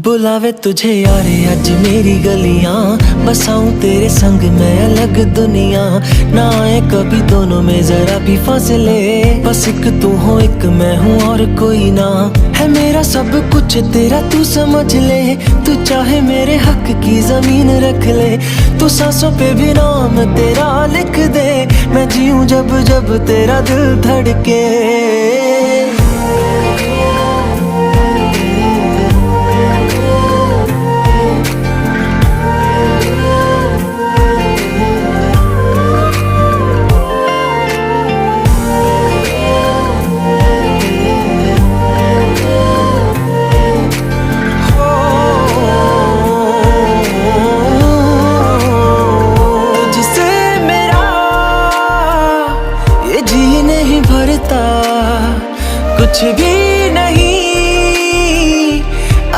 बुलावे तुझे यारे आज मेरी गलियां, बसाऊं तेरे संग मैं अलग दुनिया। ना आए कभी दोनों में जरा भी फासले, बस एक तू हो एक मैं हूँ और कोई ना। है मेरा सब कुछ तेरा तू समझ ले, तू चाहे मेरे हक की जमीन रख ले। तू सांसों पे भी नाम तेरा लिख दे, मैं जीऊं जब जब तेरा दिल धड़के।